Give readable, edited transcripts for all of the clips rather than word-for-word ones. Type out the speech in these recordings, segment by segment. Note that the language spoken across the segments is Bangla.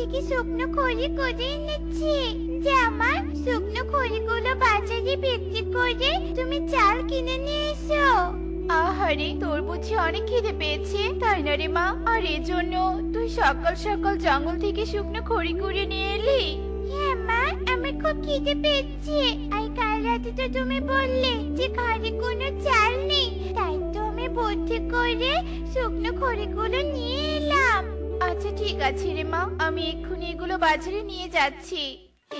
থেকে শুকনো খড়ি করে এনেছি। যে আমার শুকনো খড়িগুলো বাজারে বিক্রি করে তুমি চাল কিনে নিয়ে এসো। আহারে, তোর বুঝি অনেক খিদে পেয়েছে, তাই না রে মা? আর এজন্য তুই সকাল সকাল জঙ্গল থেকে শুকনো খড়ি কুড়িয়ে নিয়ে এলি? হ্যাঁ মা, আমার খুব খিদে পেয়েছে। আর কাল রাতে তো তুমি বললে যে ঘরে কোনো চাল নেই, তাই তো আমি বুদ্ধি করে শুকনো খড়িগুলো নিয়ে এলাম। আচ্ছা ঠিক আছে রে মা, আমি এক্ষুনি এগুলো বাজারে নিয়ে যাচ্ছি।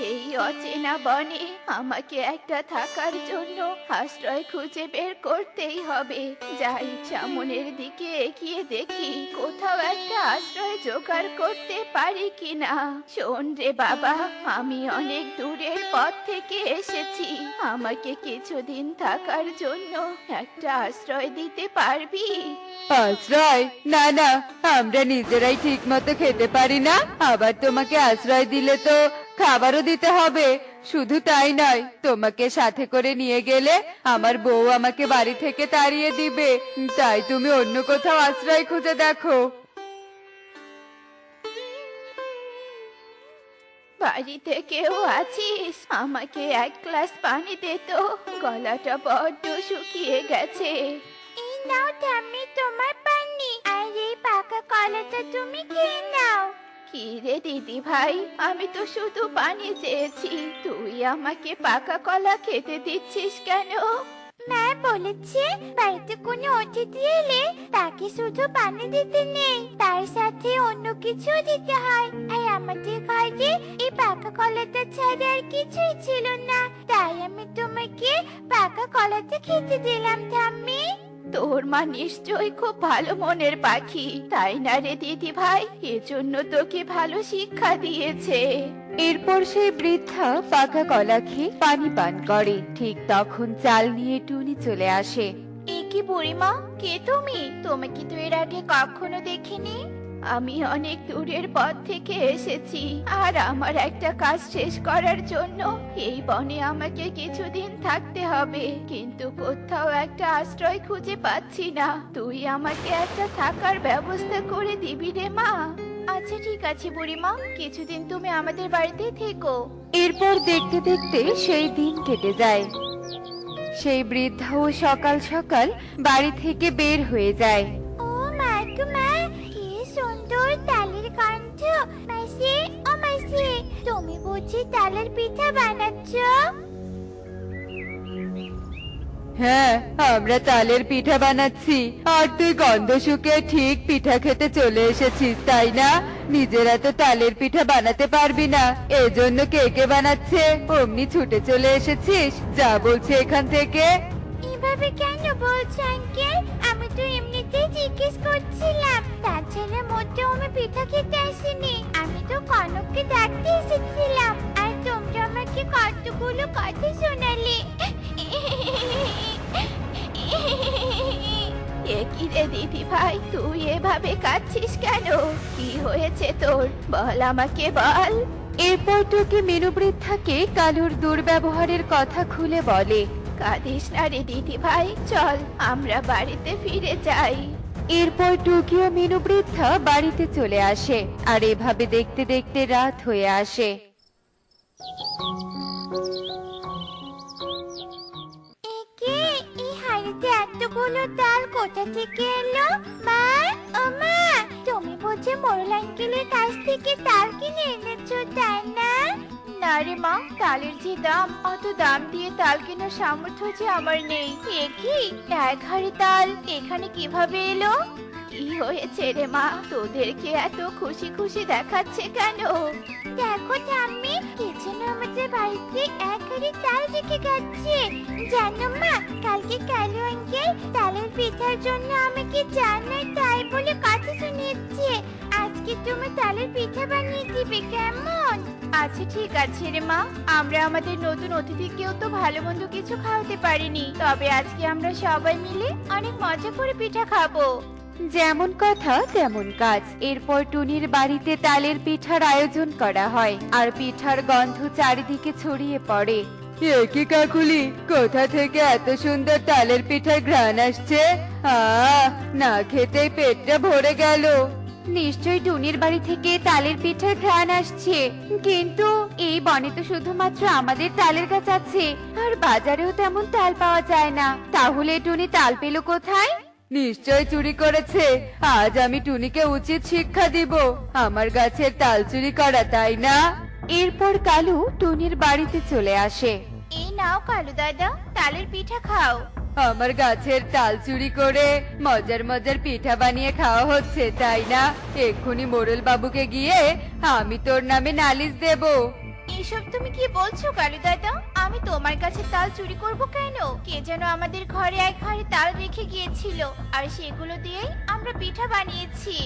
এই অচেনা বনে আমাকে একটা থাকার জন্য আশ্রয় খুঁজে বের করতেই হবে। যাই সামনের দিকে এগিয়ে দেখি কোথাও একটা আশ্রয় জোগাড় করতে পারি কিনা। শোন রে বাবা, আমি অনেক দূরের পথ থেকে এসেছি, আমাকে কিছুদিন থাকার জন্য একটা আশ্রয় দিতে পারবি? আশ্রয়? না না, আমরা নিজেরাই ঠিক মতো খেতে পারি না, আবার তোমাকে আশ্রয় দিলে তো খাবারও দিতে হবে। শুধু তাই নয়, তোমাকে সাথে করে নিয়ে গেলে আমার বউ আমাকে বাড়ি থেকে তাড়িয়ে দিবে। তাই তুমি অন্য কোথাও আশ্রয় খুঁজে দেখো। বাড়িতে কেউ আছিস? আমাকে এক গ্লাস পানি দে তো, গলাটা বড্ড শুকিয়ে গেছে। এই নাও ঠাম্মি তোমার পানি, আর এই পাকা কলাটা তুমি খেয়ে নাও। কি রে দিদি ভাই, আমি তো শুধু পানি চেয়েছি, তুই আমাকে পাকা কলা খেতে দিচ্ছিস কেন? মা বলেছে বাড়িতে কোনো অতিথি এলে তাকে শুধু পানি দিতে নেই, তার সাথে অন্য কিছু দিতে হয়। আর আমাদের ঘরে এই পাকা কলাটা ছাড়া আর কিছুই ছিল না, তাই আমি তোমাকে পাকা কলাটা খেতে দিলাম ঠাম্মি। তোর মা নিশ্চয়ই খুব ভালো মনের পাখি, তাই না রে দিদি ভাই? এজন্য তোকে ভালো শিক্ষা দিয়েছে। এরপর সেই বৃদ্ধা পাকা কলা খেয়ে পানি পান করে। ঠিক তখন চাল নিয়ে টুনি চলে আসে। এ কি বুড়িমা, কে তুমি? তোমাকে তো এর আগে কখনো দেখিনি। আমি অনেক দূরের পথ থেকে এসেছি, আর আমার একটা কাজ শেষ করার জন্য এই বনে আমাকে কিছুদিন থাকতে হবে, কিন্তু কোথাও একটা আশ্রয় খুঁজে পাচ্ছি না। তুই আমাকে একটা থাকার ব্যবস্থা করে দিবি রে মা? আচ্ছা ঠিক আছে বুড়িমা, কিছুদিন তুমি আমাদের বাড়িতেই থেকো। এরপর দেখতে দেখতে সেই দিন কেটে যায়। সেই বৃদ্ধাও সকাল সকাল বাড়ি থেকে বের হয়ে যায়। ও মা গো মা, কি সুন্দর তালের গন্ধ। মাসি, ও মাসি, তুমি বুঝি তালের পিঠা বানাচ্ছো? হ্যাঁ, আমরা তালের পিঠা বানাচ্ছি। আর তুই গন্ধ শুকে ঠিক পিঠা খেতে চলে এসেছিস, তাই না? নিজেরা তো তালের পিঠা বানাতে পারবি না, এজন্য কে কে বানাচ্ছে অমনি ছুটে চলে এসেছিস। যা বলছে এখান থেকে। এভাবে কেন বলছো আঙ্কেল? আমি তো এমনিতেই জিজ্ঞেস করছিলাম, তাছাড়া মোটেও আমি পিঠা খেতে আসিনি। আমি তো কনককে ডাকতে এসেছিলাম, আর তোমরা আমাকে কতগুলো কথা শোনালে। এ কি রে দিদি ভাই, তুই এভাবে কাঁদছিস কেন? কি হয়েছে তোর? বল আমাকে বল। এরপর টুকি মিনু বৃদ্ধাকে কালুর দুর্ব্যবহারের কথা খুলে বলে। কাঁদিস না রে দিদি ভাই, চল আমরা বাড়িতে ফিরে যাই। এরপর টুকি ও মিনু বৃদ্ধা বাড়িতে চলে আসে, আর এভাবে দেখতে দেখতে রাত হয়ে আসে। একে এই হাড়িতে এতগুলো ডাল কোথা থেকে এলো? মা, ও মা, তুমি বুঝি মোড়ল আঙ্কেলের কাছ থেকে ডাল কিনে এনেছো, তাই না? না রে মা, তালের যে দাম, অত দাম দিয়ে তাল কেনার সামর্থ্য যে আমার নেই। এ কি, এক হাড়ি তাল এখানে কিভাবে এলো? কি হয়েছে রে মা, তোদেরকে এত খুশি খুশি দেখাচ্ছে কেন? দেখো ঠাম্মি, কিচেনে আমাদের বাড়িতে এক হাড়ি তাল রেখে গেছে। জানো মা, কালকে কালু আঙ্কেল তালের পিঠার জন্য আমাকে জানাই তাই বলে কথা শুনিয়েছে। আজকে তুমি তালের পিঠা বানিয়ে দিবে, কেমন? আচ্ছা ঠিক আছে রে মা, আমরা আমাদের নতুন অতিথিকেও তো ভালো মন্দ কিছু খাওয়াতে পারিনি, তবে আজকে আমরা সবাই মিলে অনেক মজা করে পিঠা খাবো। যেমন কথা তেমন কাজ। এরপর টুনির বাড়িতে তালের পিঠার আয়োজন করা হয়, আর পিঠার গন্ধ চারিদিকে ছড়িয়ে পড়ে। কি কাকুলি, কোথা থেকে এত সুন্দর তালের পিঠার ঘ্রাণ আসছে? না খেতেই পেটটা ভরে গেল। নিশ্চয়ই টুনির বাড়ি থেকে তালের পিঠার ঘ্রাণ আসছে, কিন্তু এই বনে তো শুধুমাত্র আমাদের তালের গাছ আছে, আর বাজারেও তেমন তাল পাওয়া যায় না। তাহলে টুনি তাল পেল কোথায়? নিশ্চয় চুরি করেছে। আজ আমি টুনিকে উচিত শিক্ষা দিব, আমার গাছের তাল চুরি করা, তাই না? এরপর কালু টুনির বাড়িতে চলে আসে। এই নাও কালু দাদা, তালের পিঠা খাও। আমার গাছের তাল চুরি করে মজার মজার পিঠা বানিয়ে খাওয়া হচ্ছে, তাই না? এক্ষুনি মোড়ল বাবুকে গিয়ে আমি তোর নামে নালিশ দেব। এসব তুমি কি বলছো কালু দাদা? আমি তোমার কাছে তাল চুরি করব কেন? কে যেন আমাদের ঘরে এক হাড়ি তাল রেখে গিয়েছিল, আর সেগুলো দিয়েই আমরা পিঠা বানিয়েছি।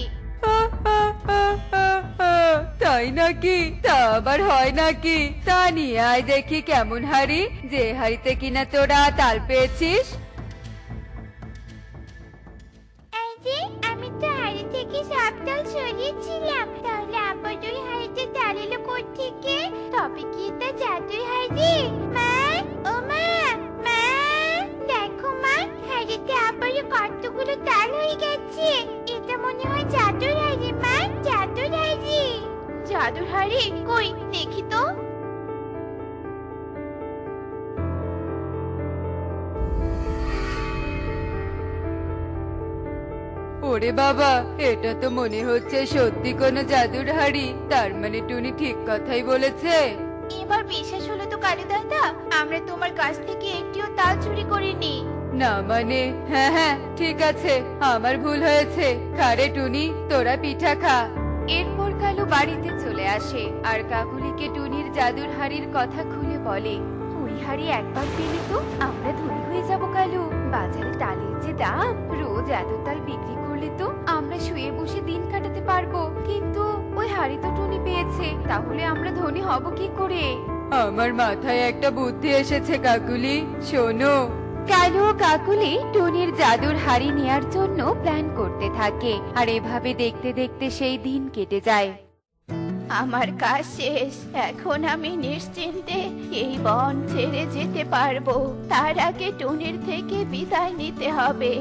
তাই নাকি? তা আবার হয় নাকি? তা নিয়ে আয় দেখি কেমন হাড়ি, যে হাড়িতে কিনা তোরা তাল পেয়েছিস। এই যে আমি তো হাড়ি থেকে সব তাল সরিয়েছিলাম, তাহলে আবার ওই হাড়িতে তাল এলো কোত্থেকে? তবে কি তা জাদুর হাড়ি? মা, ও মা, মা, দেখো মা, হাড়িতে আবার কতগুলো তাল হয়ে গেছে। এটা মনে হয় জাদুর হাড়ি মা, জাদুর হাড়ি। জাদুর হাড়ি কই দেখি তো। ওরে বাবা, এটা তো মনে হচ্ছে সত্যি কোনো জাদুর হাড়ি। তার মানে টুনি ঠিক কথাই বলেছে। এবার বিশ্বাস হলো তো কালু দাদা, আমরা তোমার কাছ থেকে একটিও তাল চুরি করিনি। না মানে, হ্যাঁ হ্যাঁ ঠিক আছে, আমার ভুল হয়েছে। খারে টুনি, তোরা পিঠা খা। এরপর কালু বাড়িতে চলে আসে আর কাকুলিকে টুনির জাদুর হাড়ির কথা খুলে বলে। ওই হাড়ি একবার পেলে তো আমরা ধনী হয়ে যাব কালু। বাজারে তালের যে দাম, রোজ এত তাল বিক্রি করলে তো আমরা শুয়ে বসে দিন কাটাতে পারবো। কিন্তু ওই হাড়ি তো টুনি পেয়েছে, তাহলে আমরা ধনী হব কি করে? আমার মাথায় একটা বুদ্ধি এসেছে কাকুলি, শোনো। কালু ও কাকুলি টুনির জাদুর হাড়ি নেয়ার জন্য প্ল্যান করতে থাকে, আর এভাবে দেখতে দেখতে সেই দিন কেটে যায়। আমার কাজ শেষ, এখন আমি নিশ্চিন্তে এই বন ছেড়ে যেতে পারবো। তার আগে টুনির থেকে বিদায় নিতে হবে।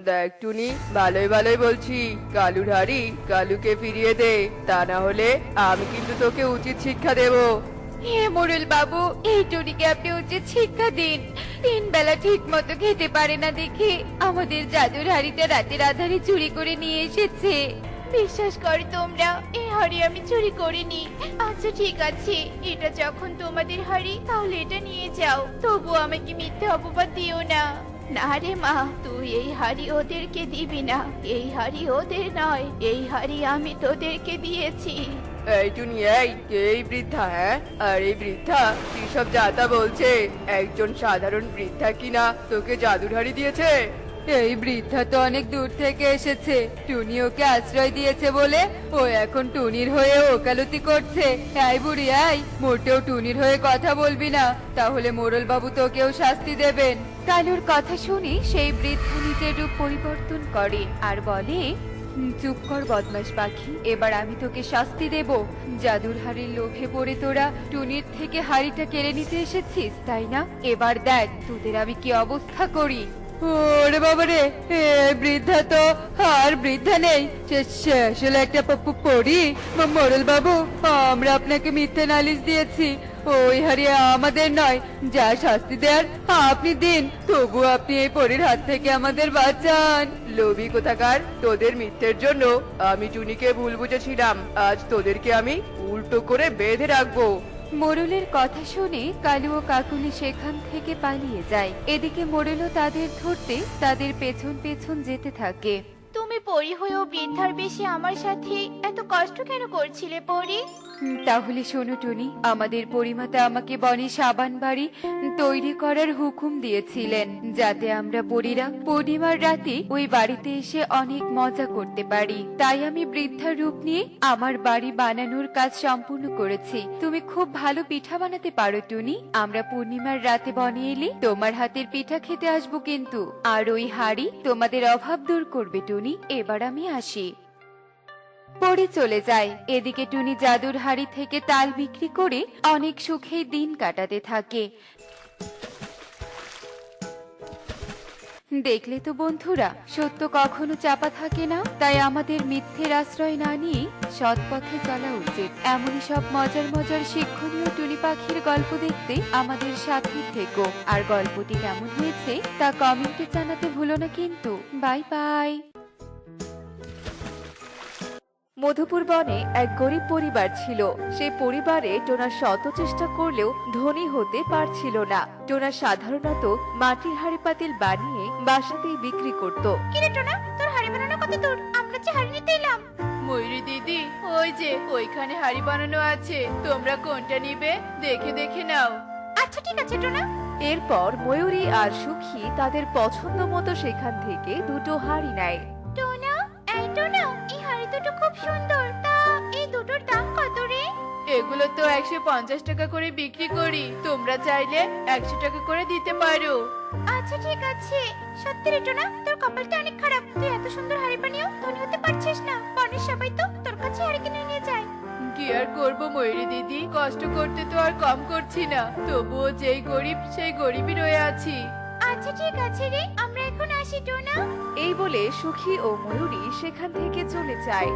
দেখ টুনি, ভালোই ভালোই বলছি, কালুর হাড়ি কালুকে ফিরিয়ে দে, তা না হলে আমি কিন্তু তোকে উচিত শিক্ষা দেব। হে মোড়ল বাবু, এই টুনিকে আপনি উচিত শিক্ষা দিন। 3 বেলা ঠিক মতো খেতে পারে না দেখে আমাদের জাদুর হাড়িটা রাতের আধারে চুরি করে নিয়ে এসেছে। বিশ্বাস করো তোমরা, এই হাড়ি আমি চুরি করিনি। আচ্ছা ঠিক আছে, এটা যখন তোমাদের হাড়ি, তাহলে এটা নিয়ে যাও। তবু আমাকে মিথ্যে অপবাদ দিও না। না রে মা, তুই এই হাড়ি ওদেরকে দিবি না। এই হাড়ি ওদের নয়, এই হাড়ি আমি তোদেরকে দিয়েছি। এই টুনি, এই বৃদ্ধা? হ্যাঁ, আর এই বৃদ্ধা কি সব যাতা বলছে? একজন সাধারণ বৃদ্ধা কিনা তোকে জাদুর হাড়ি দিয়েছে? এই বৃদ্ধা তো অনেক দূর থেকে এসেছে, টুনি ওকে আশ্রয় দিয়েছে বলে ও এখন টুনির হয়ে ওকালতি করছে। এই বুড়ি, মোটেও টুনির হয়ে কথা বলবি না, তাহলে মোড়ল বাবু তোকেও শাস্তি দেবেন। কালুর কথা শুনে সেই বৃদ্ধা নিজের রূপ পরিবর্তন করে আর বলে, চুপ কর বদমাশ পাখি, এবার আমি তোকে শাস্তি দেব। জাদুর হাড়ির লোভে পড়ে তোরা টুনির থেকে হাড়িটা কেড়ে নিতে এসেছিস, তাই না? এবার দেখ তোদের আমি কি অবস্থা করি। ওরে বাবা রে, বৃদ্ধা তো আর বৃদ্ধা নেই, সে আসলে একটা পরী। মোড়ল বাবু, আমরা আপনাকে মিথ্যে নালিশ দিয়েছি, ওই হাড়ি আমাদের নয়। যা শাস্তি দেয়ার আপনি দিন, তবু আপনি এই পরীর হাত থেকে আমাদের বাঁচান। লোভী কোথাকার, তোদের মিথ্যের জন্য আমি টুনিকে ভুল বুঝেছিলাম। আজ তোদেরকে আমি উল্টো করে বেঁধে রাখবো। মোড়লের কথা শুনে কালু ও কাকুলি সেখান থেকে পালিয়ে যায়। এদিকে মোড়লও তাদের ধরতে তাদের পেছন পেছন যেতে থাকে। তুমি পরি হয়েও বৃদ্ধার বেশি আমার সাথে এত কষ্ট কেন করছিলে পরি? তাহলে শোনো টুনি, আমাদের পরিমাতা আমাকে বনে সাবান বাড়ি তৈরি করার হুকুম দিয়েছিলেন, যাতে আমরা পরীরা পূর্ণিমার রাতে ওই বাড়িতে এসে অনেক মজা করতে পারি। তাই আমি বৃদ্ধার রূপ নিয়ে আমার বাড়ি বানানোর কাজ সম্পূর্ণ করেছি। তুমি খুব ভালো পিঠা বানাতে পারো টুনি। আমরা পূর্ণিমার রাতে বনে এলে তোমার হাতের পিঠা খেতে আসবো কিন্তু, আর ওই হাড়ি তোমাদের অভাব দূর করবে টুনি। এবার আমি আসি। পরে চলে যায়। এদিকে টুনি জাদুর হাড়ি থেকে তাল বিক্রি করে অনেক সুখে দিন কাটাতে থাকে। দেখলে তো বন্ধুরা, সত্য কখনো চাপা থাকে না। তাই আমাদের মিথ্যের আশ্রয় না নিয়ে সৎ পথে চলা উচিত। এমনই সব মজার মজার শিক্ষণীয় টুনি পাখির গল্প দেখতে আমাদের সাথেই থেকো। আর গল্পটি কেমন হয়েছে তা কমেন্টে জানাতে ভুলো না কিন্তু। Bye bye. মধুপুর বনে এক গরিব পরিবার ছিল। সেই পরিবারে টোনা শত চেষ্টা করলেও ধনী হতে পারছিল না। টোনা সাধারণত মাটির হাঁড়ি পাতিল বানিয়ে বাসাতেই বিক্রি করত। কিরে টোনা, তোর হাড়ি বানানো কত দূর? আমরা যে হাড়ি নিতে এলাম। ময়ূরী দিদি, ওই যে ওইখানে হাড়ি বানানো আছে, তোমরা কোনটা নিবে দেখে দেখে নাও। আচ্ছা ঠিক আছে টোনা। এরপর ময়ূরী আর সুখী তাদের পছন্দ মতো সেখান থেকে দুটো হাঁড়ি নেয়। টোনা, এই টোনা, এই হাড়ি দুটো খুব সুন্দর। তা এই দুটোর দাম কত রে? এগুলো তো 150 টাকা করে বিক্রি করি, তোমরা চাইলে 100 টাকা করে দিতে পারো। আচ্ছা ঠিক আছে। সত্যি রে টোনা, তোর কপালটা অনেক খারাপ। তুই এত সুন্দর হাড়ি বানিয়েও ধনী হতে পারছিস না। বনের সবাই তো তোর কাছে হাড়ি কিনে নিয়ে যায়। কি আর করবো ময়ূরী দিদি, কষ্ট করতে তো আর কম করছি না, তবুও যেই গরিব সেই গরিবই রয়ে আছি। আচ্ছা ঠিক আছে রে, আমরা এখন আসি টোনা। এই বলে সুখী ও ময়ূরী সেখান থেকে চলে যায়।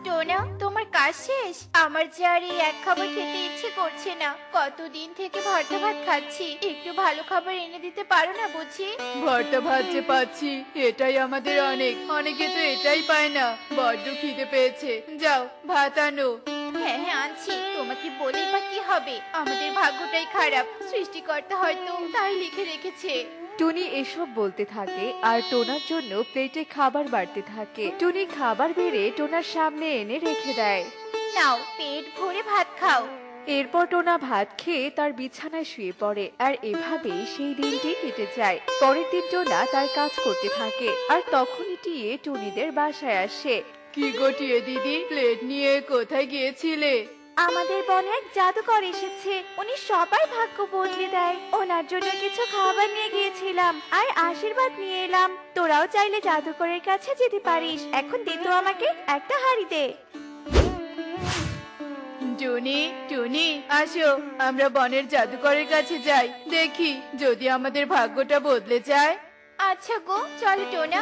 টোনা, তোমার কাজ শেষ? আমার যে আর এই এক খাবার খেতে ইচ্ছে করছে না। কতদিন থেকে ভর্তা ভাত খাচ্ছি, একটু ভালো খাবার এনে দিতে পারো না বুঝি? ভর্তা ভাত যে পাচ্ছি এটাই আমাদের অনেক, অনেকে তো এটাই পায় না। বড্ড খিদে পেয়েছে, যাও ভাত আনো। হ্যাঁ হ্যাঁ আনছি, তোমাকে বলেই বা কি হবে, আমাদের ভাগ্যটাই খারাপ, সৃষ্টিকর্তা হয়তো তাই লিখে রেখেছে। টুনি এসব বলতে থাকে আর টোনার জন্য প্লেটে খাবার বাড়তে থাকে। টুনি খাবার বেড়ে টোনার সামনে এনে রেখে দেয়। নাও, পেট ভরে ভাত খাও। এরপর টোনা ভাত খেয়ে তার বিছানায় শুয়ে পড়ে। আর এভাবেই সেই দিনটি কেটে যায়। পরের দিন টোনা তার কাজ করতে থাকে আর তখনই টিয়ে টুনিদের বাসায় আসে। কি গটিয়ে দিদি, প্লেট নিয়ে কোথায় গিয়েছিলে? আমাদের বনে এক জাদুকর এসেছে, উনি সবার ভাগ্য বদলে দেয়। ওনার জন্য কিছু খাবার নিয়ে গিয়েছিলাম আর আশীর্বাদ নিয়ে এলাম। তোরাও চাইলে জাদুকরের কাছে যেতে পারিস। এখন দে তো আমাকে একটা হাড়ি দে। টুনি, টুনি, আসো আমরা বনের জাদুকরের কাছে যাই, দেখি যদি আমাদের ভাগ্যটা বদলে যায়। আচ্ছা গো, চলো টোনা।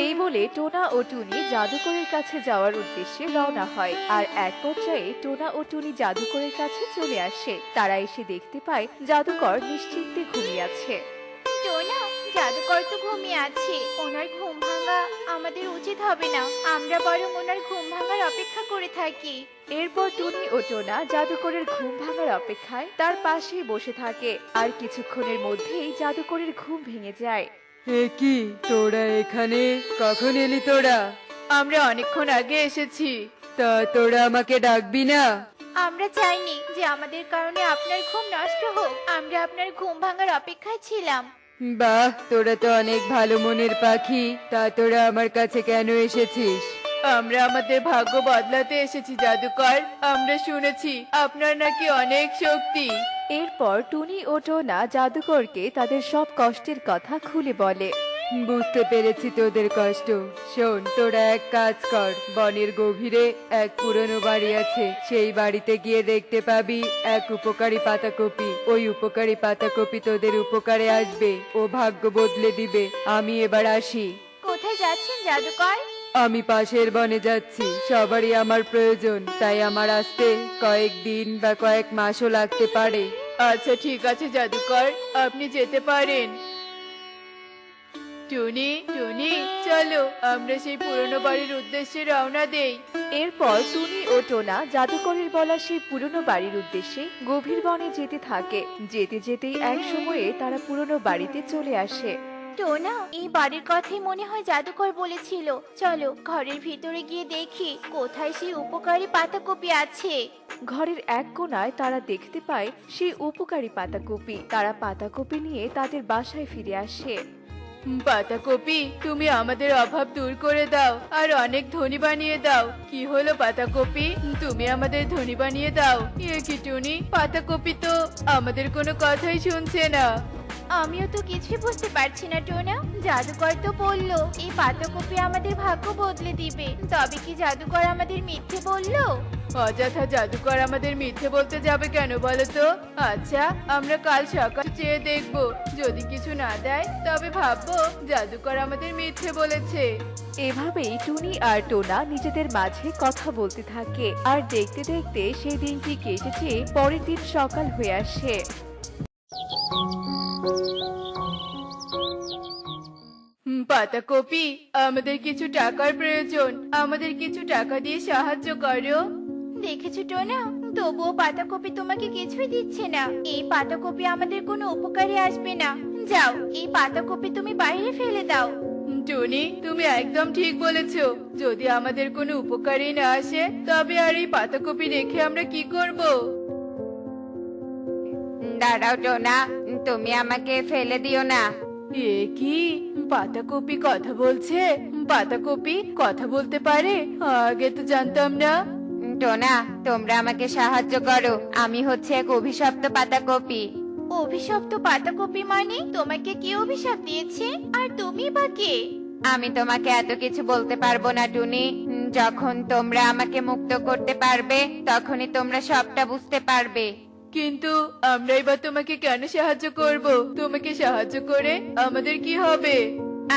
এই বলে টোনা ও টুনি জাদুকরের কাছে যাওয়ার উদ্দেশ্যে রওনা হয়। আর এক পর্যায়ে টোনা ও টুনি জাদুকরের কাছে চলে আসে। তারা এসে দেখতে পায় জাদুকর নিশ্চিন্তে ঘুমিয়ে আছে। টোনা, জাদুকর তো ঘুমিয়ে আছে, ওনার ঘুম ভাঙা আমাদের উচিত হবে না। আমরা বরং ওনার ঘুম ভাঙার অপেক্ষা করে থাকি। এরপর টুনি ও টোনা জাদুকরের ঘুম ভাঙার অপেক্ষায় তার পাশেই বসে থাকে। আর কিছুক্ষণের মধ্যেই জাদুকরের ঘুম ভেঙে যায়। এ কি, তোরা এখানে কখন এলি তোরা? আমরা অনেকক্ষণ আগে এসেছি। তা তোরা আমাকে ডাকবি না? আমরা চাইনি যে আমাদের কারণে আপনার ঘুম নষ্ট হোক, আমরা আপনার ঘুম ভাঙার অপেক্ষায় ছিলাম। বাহ, তোরা তো অনেক ভালো মনের পাখি। তা তোরা আমার কাছে কেন এসেছিস? আমরা আমাদের ভাগ্য বদলাতে এসেছি জাদুকর। আমরা শুনেছি আপনার নাকি অনেক শক্তি। এরপর টুনি ও টোনা জাদুকরকে তাদের সব কষ্টের কথা খুলে বলে। বুঝতে পেরেছি তোদের কষ্ট। শোন, তোরা এক কাজ কর, বনের গভীরে এক পুরনো বাড়ি আছে, সেই বাড়িতে গিয়ে দেখতে পাবি এক উপকারী পাতাকপি। ওই উপকারী পাতাকপি তোদের উপকারে আসবে, ও ভাগ্য বদলে দিবে। আমি এবার আসি। কোথায় যাচ্ছেন জাদুকর? আমি পাশের বনে যাচ্ছি, সবারই আমার প্রয়োজন, তাই আমার আসতে কয়েকদিন বা কয়েক মাসও লাগতে পারে। আচ্ছা ঠিক আছে জাদুকর, আপনি যেতে পারেন। টুনি, টুনি, চলো আমরা সেই পুরনো বাড়ির উদ্দেশ্যে রওনা দেই। এরপর টুনি ও টোনা জাদুকরের বলা সেই পুরনো বাড়ির উদ্দেশ্যে গভীর বনে যেতে থাকে। যেতে যেতেই এক সময়ে তারা পুরনো বাড়িতে চলে আসে। টোনা, এই বাড়ির কথাই মনে হয় জাদুকর বলেছিল। চলো ঘরের ভিতরে গিয়ে দেখি কোথায় সেই উপকারী পাতাকপি আছে। ঘরের এক কোণায় তারা দেখতে পায় সেই উপকারী পাতাকপি। তারা পাতাকপি নিয়ে তাদের বাসায় ফিরে আসে। পাতাকপি, তুমি আমাদের অভাব দূর করে দাও আর অনেক ধনী বানিয়ে দাও। কি হলো পাতাকপি, তুমি আমাদের ধনী বানিয়ে দাও। এ কি টুনি, পাতাকপি তো আমাদের কোনো কথাই শুনছে না। আমিও তো কিছুই বুঝতে পারছি না টোনা। জাদুকর তো বললো এই পাতাকপি আমাদের ভাগ্য বদলে দিবে, তবে কি জাদুকর আমাদের মিথ্যে বললো? অযথা জাদুকর আমাদের মিথ্যে বলতে যাবে কেন বলো তো? আচ্ছা, আমরা কাল সকাল চেয়ে দেখবো, যদি কিছু না দেয় তবে ভাববো জাদুকর আমাদের মিথ্যে বলেছে। এভাবেই টুনি আর টোনা নিজেদের মাঝে কথা বলতে থাকে, আর দেখতে দেখতে সেই দিনটি কেটে যেয়ে পরের দিন সকাল হয়ে আসে। পাতাকপি, আমাদের কিছু টাকার প্রয়োজন, আমাদের কিছু টাকা দিয়ে সাহায্য করো। দেখেছো টোনা, তবুও পাতাকপি তোমাকে কিছুই দিচ্ছে না। এই পাতাকপি আমাদের কোনো উপকারে আসবে না। যাও, এই পাতাকপি তুমি বাইরে ফেলে দাও। টনি, তুমি একদম ঠিক বলেছো। যদি আমাদের কোনো উপকারই না আসে তবে আর এই পাতাকপি রেখে আমরা কি করব? দাঁড়াও টোনা, তুমি আমাকে ফেলে দিও না। এ কি, পাতাকপি কথা বলছে? পাতাকপি কথা বলতে পারে? আগে তো জানতাম না। টোনা, তোমরা আমাকে সাহায্য করো, আমি হচ্ছে এক অভিশপ্ত পাতাকপি। অভিশপ্ত পাতাকপি মানে? তোমাকে কে অভিশাপ দিয়েছে? আর তুমি বা কে? আমি তোমাকে এত কিছু বলতে পারবো না টুনি। যখন তোমরা আমাকে মুক্ত করতে পারবে তখনই তোমরা সবটা বুঝতে পারবে। কিন্তু আমরাই বা তোমাকে কেন সাহায্য করব? তোমাকে সাহায্য করে আমাদের কি হবে?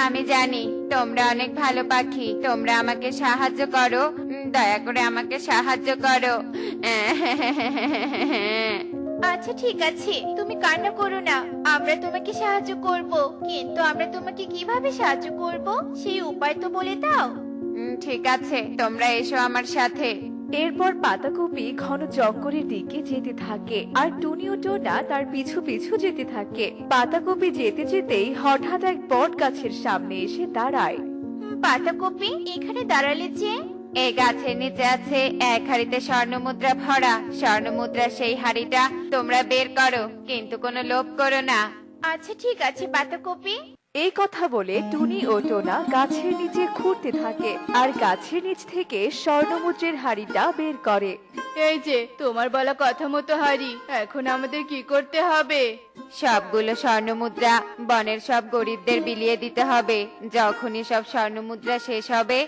আমি জানি তোমরা অনেক ভালো পাখি, তোমরা আমাকে সাহায্য করো, দয়া করে আমাকে সাহায্য করো। আচ্ছা ঠিক আছে, তুমি কান্না করো না, আমরা তোমাকে সাহায্য করব। কিন্তু আমরা তোমাকে কিভাবে সাহায্য করব সেই উপায় তো বলে দাও। ঠিক আছে, তোমরা এসো আমার সাথে। এরপর পাতাকপি ঘন জঙ্গলের দিকে যেতে থাকে, আর টুনি ও টোনা তার পিছু পিছু যেতে থাকে। পাতাকপি যেতে যেতেই হঠাৎ এক বট গাছের সামনে এসে দাঁড়ায়। পাতাকপি, এখানে দাঁড়ালে যে? এই গাছের নিচে আছে এক হাড়িতে স্বর্ণমুদ্রা ভরা। স্বর্ণমুদ্রা সেই হাড়িটা তোমরা বের করো, কিন্তু কোনো লোভ করো না। আচ্ছা ঠিক আছে পাতাকপি। এই কথা বলে টুনি ও টোনা গাছের নিচে খুঁড়তে থাকে, আর গাছের নিচ থেকে স্বর্ণমুদ্রের হাড়িটা বের করে। এই যে তোমার বলা কথা মতো হাড়ি, এখন আমাদের কি করতে হবে? সবগুলো স্বর্ণমুদ্রা বনের সব গরিবদের বিলিয়ে দিতে হবে। যখনই সব স্বর্ণমুদ্রা শেষ হবে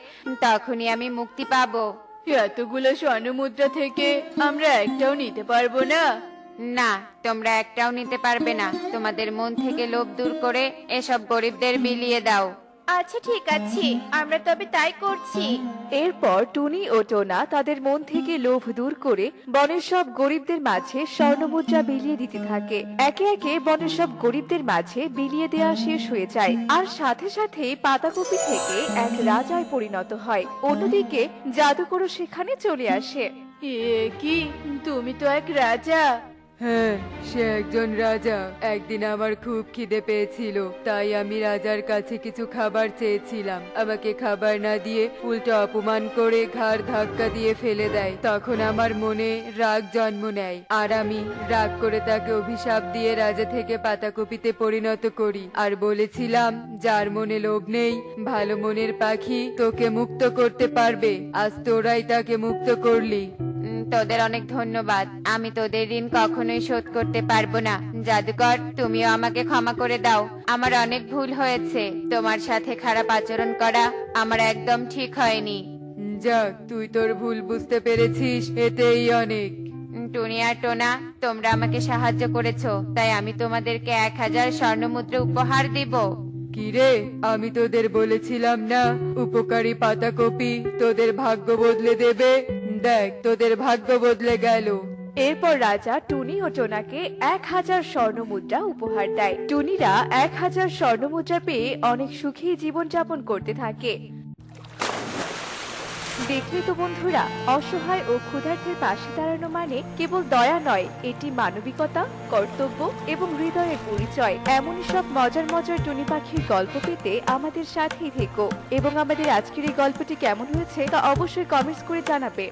তখনই আমি মুক্তি পাবো। এতগুলো স্বর্ণমুদ্রা থেকে আমরা একটাও নিতে পারবো না। না, তোমরা একটাও নিতে পারবে না। তোমাদের মন থেকে লোভ দূর করে এসব গরিবদের বিলিয়ে দাও। আচ্ছা ঠিক আছে, আমরা তবে তাই করছি। এরপর টুনি ও টোনা তাদের মন থেকে লোভ দূর করে বনের সব গরিবদের মাঝে স্বর্ণমুদ্রা বিলিয়ে দিতে থাকে। একে একে বনের সব গরিবদের মাঝে বিলিয়ে দেওয়া শেষ হয়ে যায়, আর সাথে সাথে পাতাকপি থেকে এক রাজায় পরিণত হয়। অন্যদিকে জাদুকরও সেখানে চলে আসে। এ কি, তুমি তো এক রাজা? হ্যাঁ, সে একজন রাজা। একদিন আমার খুব খিদে পেয়েছিল, তাই আমি রাজার কাছে কিছু খাবার চেয়েছিলাম। আমাকে খাবার না দিয়ে উল্টো অপমান করে ঘাড় ধাক্কা দিয়ে ফেলে দেয়। তখন আমার মনে রাগ জন্ম নেয়, আর আমি রাগ করে তাকে অভিশাপ দিয়ে রাজা থেকে পাতাকপিতে পরিণত করি। আর বলেছিলাম, যার মনে লোভ নেই, ভালো মনের পাখি তোকে মুক্ত করতে পারবে। আজ তোরাই তাকে মুক্ত করলি। তোদের অনেক ধন্যবাদ। আমি তোদের ঋণ কখনোই শোধ করতে পারবো না। জাদুকর, তুমিও আমাকে ক্ষমা করে দাও। আমার অনেক ভুল হয়েছে। তোমার সাথে খারাপ আচরণ করা আমার একদম ঠিক হয়নি। যাক, তুই তোর ভুল বুঝতে পেরেছিস, এতেই অনেক। টুনি আর টোনা, তোমরা আমাকে সাহায্য করেছো, তাই আমি তোমাদেরকে 1000 স্বর্ণমুদ্রা উপহার দিব। কিরে, আমি তোদের বলেছিলাম না উপকারী পাতাকপি তোদের ভাগ্য বদলে দেবে? দেখ, তোদের ভাগ্য বদলে গেল। এরপর রাজা টুনি ও টোনাকে 1000 স্বর্ণমুদ্রা উপহার দেয়। টুনিরা 1000 স্বর্ণমুদ্রা পেয়ে অনেক সুখী জীবনযাপন করতে থাকে। দেখলে তো বন্ধুরা, অসহায় ও ক্ষুধার্তের পাশে দাঁড়ানো মানে কেবল দয়া নয়, এটি মানবিকতা, কর্তব্য এবং হৃদয়ের পরিচয়। এমনই সব মজার মজার টুনি পাখির গল্প পেতে আমাদের সাথেই থেকো, এবং আমাদের আজকের এই গল্পটি কেমন হয়েছে তা অবশ্যই কমেন্টস করে জানাবে।